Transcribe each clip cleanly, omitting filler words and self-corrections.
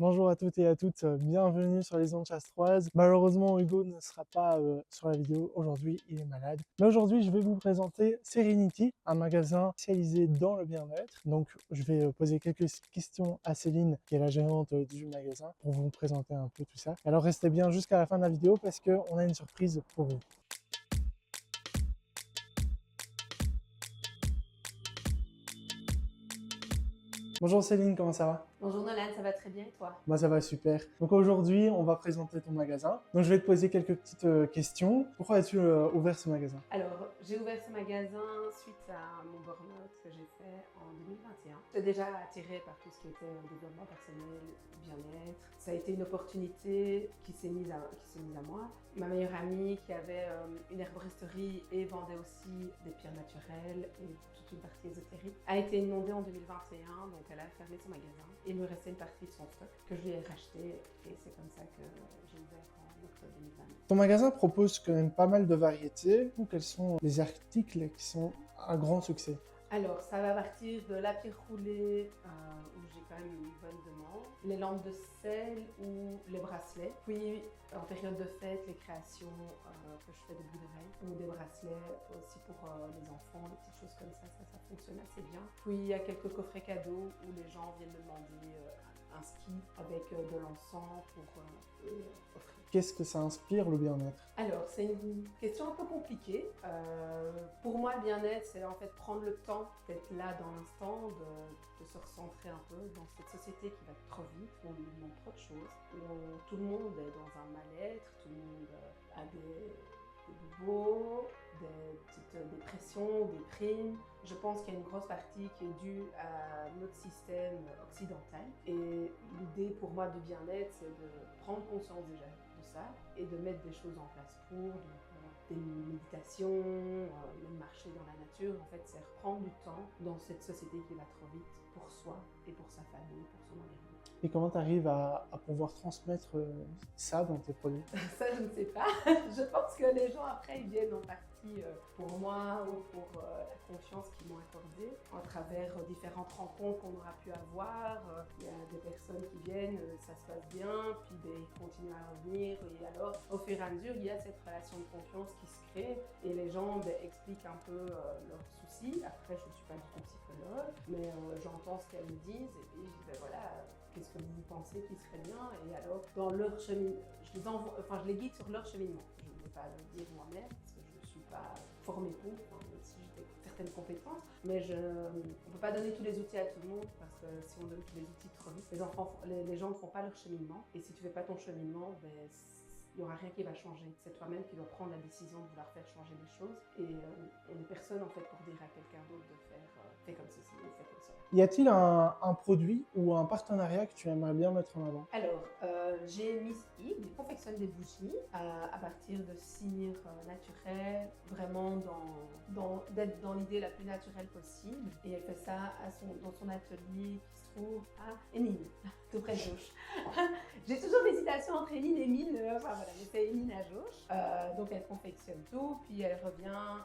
Bonjour à toutes et à toutes, bienvenue sur les ondes Chastroises. Malheureusement, Hugo ne sera pas sur la vidéo aujourd'hui, il est malade. Mais aujourd'hui, je vais vous présenter Serenity, un magasin spécialisé dans le bien-être. Donc, je vais poser quelques questions à Céline, qui est la gérante du magasin, pour vous présenter un peu tout ça. Alors, restez bien jusqu'à la fin de la vidéo parce qu'on a une surprise pour vous. Bonjour Céline, comment ça va? Bonjour Nolan, ça va très bien et toi? Moi, ça va super. Donc aujourd'hui, on va présenter ton magasin. Donc je vais te poser quelques petites questions. Pourquoi as-tu ouvert ce magasin? Alors, j'ai ouvert ce magasin suite à mon burn-out que j'ai fait en 2021. J'étais déjà attirée par tout ce qui était développement personnel, bien-être. Ça a été une opportunité qui s'est mise à moi. Ma meilleure amie qui avait une herboristerie et vendait aussi des pierres naturelles et toute une partie ésotérique a été inondée en 2021, donc elle a fermé son magasin. Il me restait une partie de son stock que je lui ai racheté et c'est comme ça que j'ai ouvert en octobre 2022. Ton magasin propose quand même pas mal de variétés. Quels sont les articles qui sont un grand succès? Alors, ça va partir de la pierre roulée, où j'ai quand même une bonne demande, les lampes de sel ou les bracelets. Puis, en période de fête, les créations que je fais de boucles d'oreilles ou des bracelets aussi pour les enfants, des petites choses comme ça fonctionne assez bien. Puis, il y a quelques coffrets cadeaux où les gens viennent me demander un ski avec de l'encens pour offrir. Qu'est-ce que ça inspire le bien-être? Alors, c'est une question un peu compliquée. Pour moi, le bien-être, c'est en fait prendre le temps d'être là dans l'instant, de se recentrer un peu dans cette société qui va trop vite, où on nous demande trop de choses, où tout le monde est dans un mal-être, tout le monde a des bobos, des petites dépressions, des primes. Je pense qu'il y a une grosse partie qui est due à notre système occidental. Et l'idée pour moi de bien-être, c'est de prendre conscience déjà de ça et de mettre des choses en place pour, donc des méditations, même marcher dans la nature. En fait, c'est reprendre du temps dans cette société qui va trop vite pour soi et pour sa famille, pour son environnement. Et comment tu arrives à pouvoir transmettre ça dans tes produits? Ça, je ne sais pas. Je pense que les gens, après, ils viennent en partie pour moi ou pour la confiance qu'ils m'ont accordée à travers différentes rencontres qu'on aura pu avoir. Il y a des personnes qui viennent, ça se passe bien, puis ils continuent à revenir. Et alors, au fur et à mesure, il y a cette relation de confiance qui se crée et les gens expliquent un peu leurs soucis. Après, je ne suis pas du tout psychologue, mais j'entends ce qu'elles me disent et puis je dis, ben voilà, qu'est-ce que vous pensez qui serait bien? Et alors, dans leur cheminement, je les guide sur leur cheminement. Je ne vais pas le dire moi-même parce que je ne suis pas formée pour, même si j'ai certaines compétences. Mais on ne peut pas donner tous les outils à tout le monde parce que si on donne tous les outils trop vite, les gens ne font pas leur cheminement. Et si tu ne fais pas ton cheminement, il n'y aura rien qui va changer. C'est toi-même qui dois prendre la décision de vouloir faire changer les choses. Et on n'est personne en fait pour dire à quelqu'un d'autre de faire fais comme ceci ou fais comme ça. Y a-t-il un produit ou un partenariat que tu aimerais bien mettre en avant? Alors, j'ai Miss Ig, qui confectionne des bougies à partir de cire naturelle, vraiment d'être dans l'idée la plus naturelle possible. Et elle fait ça dans son atelier qui se trouve à Émile, tout près de Jauche. J'ai toujours l'hésitation entre Émile et Mine, enfin voilà, mais c'est Émile à Jauche. Donc elle confectionne tout, puis elle revient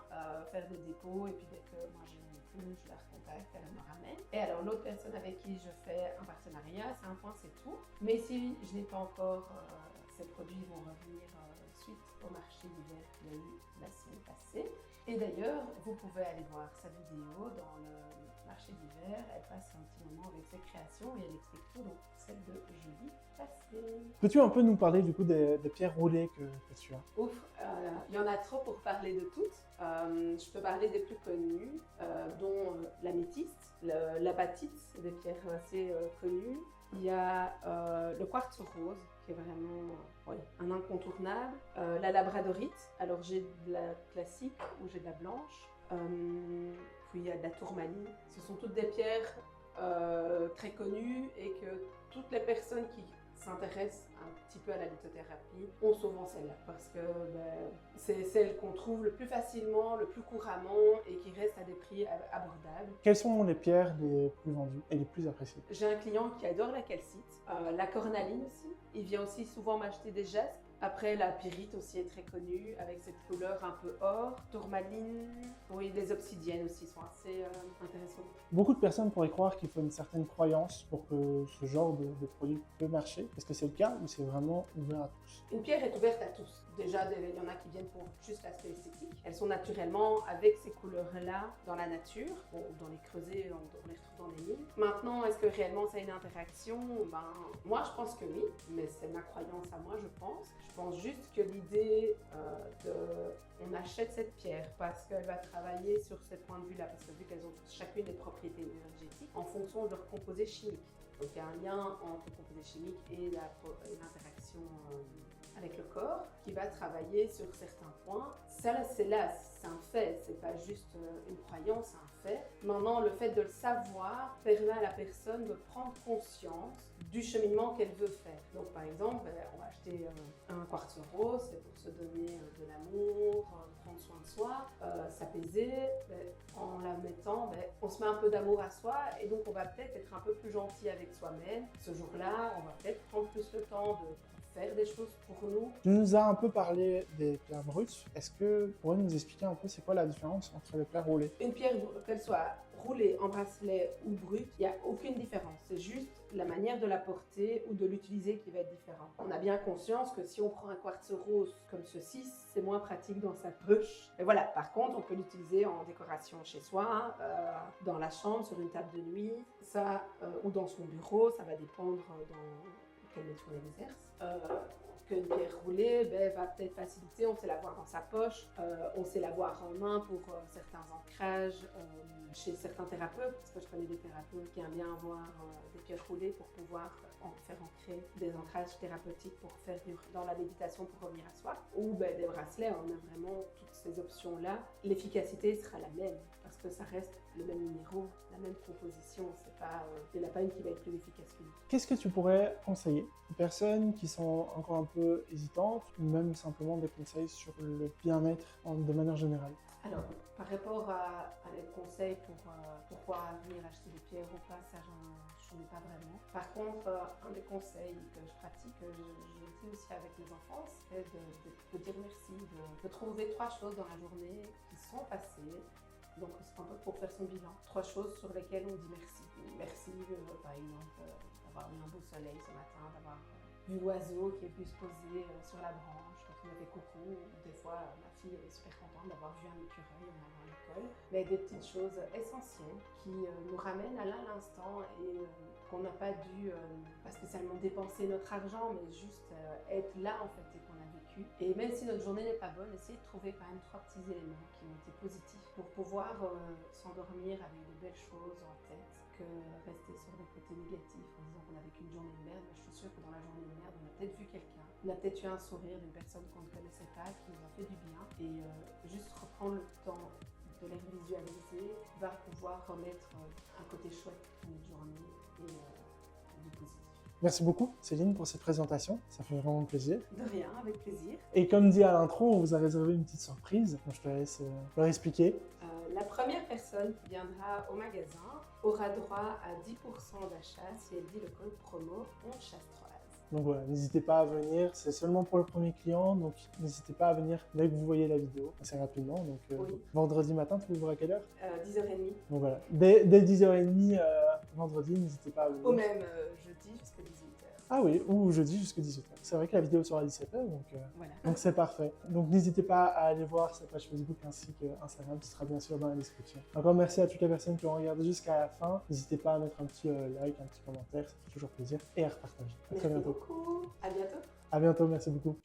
faire des dépôts, et puis dès que moi j'ai plus, je la recontacte, elle me ramène. Et alors l'autre personne avec qui je fais un partenariat, c'est un point, c'est tout. Mais si je n'ai pas encore, ces produits vont revenir suite au marché d'hiver qu'il y a eu la semaine passée. Et d'ailleurs, vous pouvez aller voir sa vidéo dans le marché d'hiver. Elle passe un petit moment avec ses créations et elle explique tout, donc celle de jeudi passé. Peux-tu un peu nous parler du coup des pierres roulées que tu as? Ouf, il y en a trop pour parler de toutes. Je peux parler des plus connues, dont l'améthyste, l'apatite, c'est des pierres assez connues. Il y a le quartz rose, qui est vraiment un incontournable. La labradorite, alors j'ai de la classique ou j'ai de la blanche. Puis il y a de la tourmaline. Ce sont toutes des pierres très connues et que toutes les personnes qui s'intéressent un petit peu à la lithothérapie ont souvent celle-là parce que c'est celle qu'on trouve le plus facilement, le plus couramment et qui reste à des prix abordables. Quelles sont les pierres les plus vendues et les plus appréciées? J'ai un client qui adore la calcite, la cornaline aussi. Il vient aussi souvent m'acheter des jaspes Après, la pyrite aussi est très connue, avec cette couleur un peu or. Tourmaline, oui, les obsidiennes aussi sont assez intéressantes. Beaucoup de personnes pourraient croire qu'il faut une certaine croyance pour que ce genre de produit peut marcher. Est-ce que c'est le cas ou c'est vraiment ouvert à tous? Une pierre est ouverte à tous. Déjà, il y en a qui viennent pour juste l'aspect esthétique. Elles sont naturellement avec ces couleurs-là dans la nature. Bon, dans les creusets, on les retrouve dans les mines. Maintenant, est-ce que réellement ça a une interaction? Moi, je pense que oui, mais c'est ma croyance à moi, je pense. Je pense juste que l'idée on achète cette pierre parce qu'elle va travailler sur ces points de vue-là, parce que vu qu'elles ont chacune des propriétés énergétiques en fonction de leur composé chimique. Donc il y a un lien entre le composé chimique et l'interaction avec le corps qui va travailler sur certains points. Ça, c'est un fait, c'est pas juste une croyance, c'est un fait. Maintenant, le fait de le savoir permet à la personne de prendre conscience du cheminement qu'elle veut faire. Donc par exemple, on va acheter un quartz rose, c'est pour se donner de l'amour, prendre soin de soi, s'apaiser. En la mettant, on se met un peu d'amour à soi et donc on va peut-être être un peu plus gentil avec soi-même. Ce jour-là, on va peut-être prendre plus le temps de faire des choses pour nous. Tu nous as un peu parlé des pierres brutes. Est-ce que tu pourrais nous expliquer un peu c'est quoi la différence entre les pierres roulées? Une pierre, qu'elle soit roulée en bracelet ou brute, il n'y a aucune différence. C'est juste la manière de la porter ou de l'utiliser qui va être différente. On a bien conscience que si on prend un quartz rose comme ceci, c'est moins pratique dans sa poche. Et voilà, par contre, on peut l'utiliser en décoration chez soi, dans la chambre, sur une table de nuit, ou dans son bureau, ça va dépendre dans quelle métier on exerce. Qu'une pierre roulée va peut-être faciliter, on sait l'avoir dans sa poche, on sait l'avoir en main pour certains ancrages chez certains thérapeutes, parce que je connais des thérapeutes qui aiment bien avoir des pierres roulées pour pouvoir faire ancrer des ancrages thérapeutiques pour faire dans la méditation pour revenir à soi, ou des bracelets, on a vraiment toutes ces options-là. L'efficacité sera la même, parce que ça reste le même numéro, la même composition, il n'y en a pas une qui va être plus efficace qu'une autre. Qu'est-ce que tu pourrais conseiller aux personnes qui sont encore un peu hésitantes, ou même simplement des conseils sur le bien-être de manière générale? Alors, par rapport à les conseils pour pouvoir venir acheter des pierres ou pas, ça j'en ai pas vraiment. Par contre, un des conseils que je pratique, je le dis aussi avec mes enfants, c'est de dire merci, de trouver 3 choses dans la journée qui sont passées. Donc c'est un peu pour faire son bilan. 3 choses sur lesquelles on dit merci. Merci, par exemple, d'avoir eu un beau soleil ce matin, d'avoir vu l'oiseau qui est venu se poser sur la branche, qui me fait coucou. Des fois, ma fille est super contente d'avoir vu un écureuil en allant à l'école. Mais des petites choses essentielles qui nous ramènent à l'instant et qu'on n'a pas dû pas spécialement dépenser notre argent, mais juste être là en fait et qu'on a vécu. Et même si notre journée n'est pas bonne, essayer de trouver quand même 3 petits éléments qui ont été positifs pour pouvoir s'endormir avec de belles choses en tête, que rester sur le côté négatif en disant qu'on a vécu une journée de merde. Je suis sûre que dans la journée de merde, on a peut-être vu quelqu'un, on a peut-être eu un sourire d'une personne qu'on ne connaissait pas, qui nous a fait du bien. Et juste reprendre le temps de les visualiser va pouvoir remettre un côté chouette dans notre journée et du positif. Merci beaucoup Céline pour cette présentation, ça fait vraiment plaisir. De rien, avec plaisir. Et comme dit à l'intro, on vous a réservé une petite surprise, donc je te laisse leur expliquer. La première personne qui viendra au magasin aura droit à 10% d'achat si elle dit le code promo ONCHASTROISE. Donc voilà, n'hésitez pas à venir, c'est seulement pour le premier client, donc n'hésitez pas à venir dès que vous voyez la vidéo, assez rapidement. Donc oui. Vendredi matin, tu ouvres à quelle heure? 10h30. Donc voilà, dès 10h30 vendredi, n'hésitez pas à venir. Ou même jeudi jusqu'à 18h. Ah oui, ou jeudi jusqu'à 18h. C'est vrai que la vidéo sera à 17h, donc voilà. Donc c'est parfait. Donc n'hésitez pas à aller voir sa page Facebook ainsi que Instagram, ce sera bien sûr dans la description. Encore merci à toutes les personnes qui ont regardé jusqu'à la fin. N'hésitez pas à mettre un petit like, un petit commentaire, ça fait toujours plaisir, et à repartager. À très bientôt. Merci beaucoup. À bientôt. À bientôt, merci beaucoup.